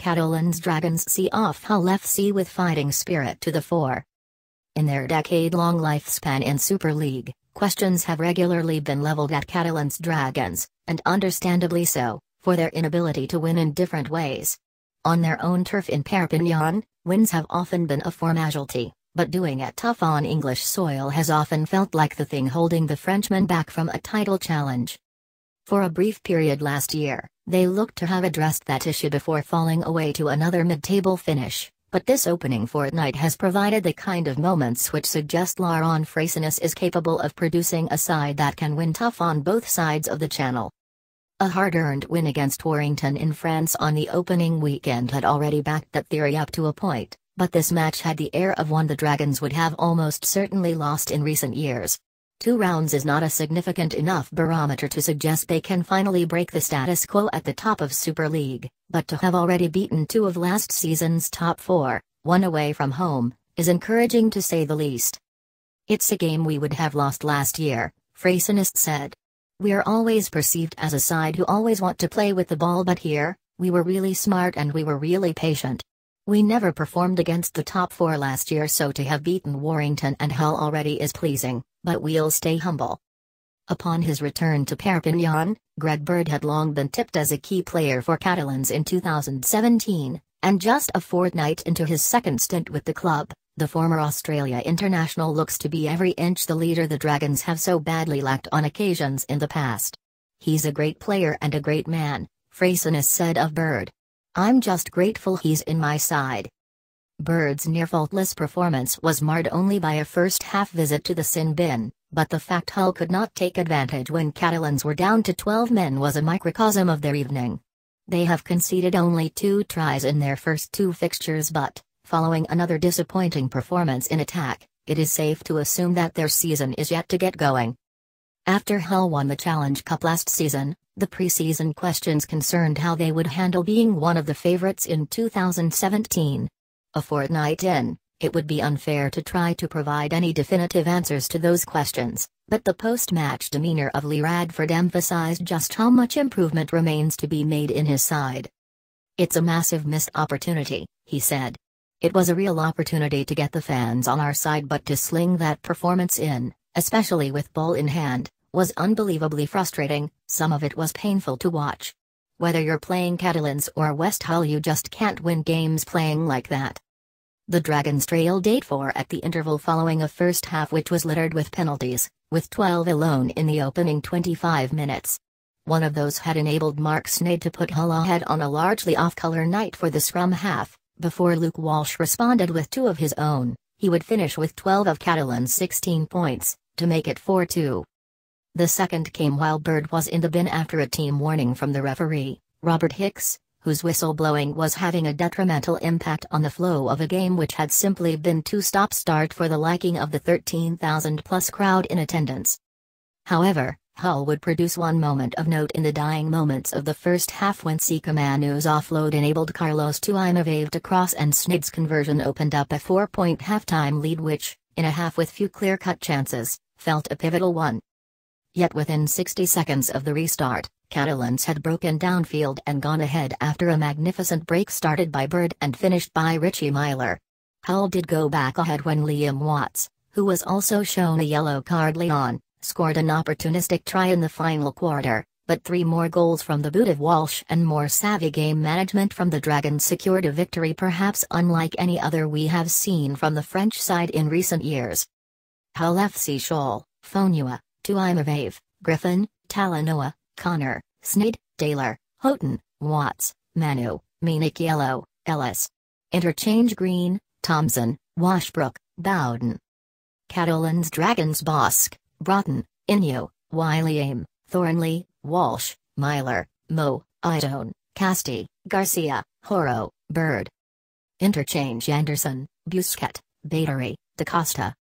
Catalans Dragons see off Hull FC with fighting spirit to the fore. In their decade-long lifespan in Super League, questions have regularly been leveled at Catalans Dragons, and understandably so, for their inability to win in different ways. On their own turf in Perpignan, wins have often been a formality, but doing it tough on English soil has often felt like the thing holding the Frenchmen back from a title challenge. For a brief period last year, they looked to have addressed that issue before falling away to another mid-table finish, but this opening fortnight has provided the kind of moments which suggest Laurent Frayssinous is capable of producing a side that can win tough on both sides of the channel. A hard-earned win against Warrington in France on the opening weekend had already backed that theory up to a point, but this match had the air of one the Dragons would have almost certainly lost in recent years. 2 rounds is not a significant enough barometer to suggest they can finally break the status quo at the top of Super League, but to have already beaten 2 of last season's top 4, 1 away from home, is encouraging to say the least. "It's a game we would have lost last year," Frayssinous said. "We're always perceived as a side who always want to play with the ball, but here, we were really smart and we were really patient. We never performed against the top 4 last year, so to have beaten Warrington and Hull already is pleasing, but we'll stay humble." Upon his return to Perpignan, Greg Bird had long been tipped as a key player for Catalans in 2017, and just a fortnight into his second stint with the club, the former Australia international looks to be every inch the leader the Dragons have so badly lacked on occasions in the past. "He's a great player and a great man," Frayssinous said of Bird. "I'm just grateful he's in my side." Bird's near-faultless performance was marred only by a first-half visit to the sin bin, but the fact Hull could not take advantage when Catalans were down to 12 men was a microcosm of their evening. They have conceded only 2 tries in their first 2 fixtures, but, following another disappointing performance in attack, it is safe to assume that their season is yet to get going. After Hull won the Challenge Cup last season, the pre-season questions concerned how they would handle being one of the favourites in 2017. A fortnight in, it would be unfair to try to provide any definitive answers to those questions, but the post-match demeanour of Lee Radford emphasised just how much improvement remains to be made in his side. "It's a massive missed opportunity," he said. "It was a real opportunity to get the fans on our side, but to sling that performance in, especially with ball in hand, was unbelievably frustrating. Some of it was painful to watch. Whether you're playing Catalans or West Hull, you just can't win games playing like that." The Dragons trailed 8-4 at the interval following a first half which was littered with penalties, with 12 alone in the opening 25 minutes. One of those had enabled Mark Sneyd to put Hull ahead on a largely off-colour night for the scrum half. Before Luke Walsh responded with 2 of his own, he would finish with 12 of Catalans' 16 points, to make it 4-2. The second came while Bird was in the bin after a team warning from the referee, Robert Hicks, whose whistleblowing was having a detrimental impact on the flow of a game which had simply been too stop-start for the liking of the 13,000-plus crowd in attendance. However, Hull would produce one moment of note in the dying moments of the first half when Sika Manu's offload enabled Carlos Tuimavave to cross and Sneyd's conversion opened up a 4-point halftime lead which, in a half with few clear-cut chances, felt a pivotal one. Yet within 60 seconds of the restart, Catalans had broken downfield and gone ahead after a magnificent break started by Bird and finished by Richie Myler. Hull did go back ahead when Liam Watts, who was also shown a yellow card late on, scored an opportunistic try in the final quarter, but 3 more goals from the boot of Walsh and more savvy game management from the Dragons secured a victory perhaps unlike any other we have seen from the French side in recent years. Hull FC Scholl, Fonua, Tuimavave, Griffin, Talanoa, Connor, Sneyd, Taylor, Houghton, Watts, Manu, Minichiello, Ellis. Interchange Green, Thompson, Washbrook, Bowden. Catalans Dragons Bosk, Broughton, Inyo, William, Thornley, Walsh, Myler, Mo, Idone, Casti, Garcia, Horo, Bird. Interchange Anderson, Busquet, Battery, Da Costa.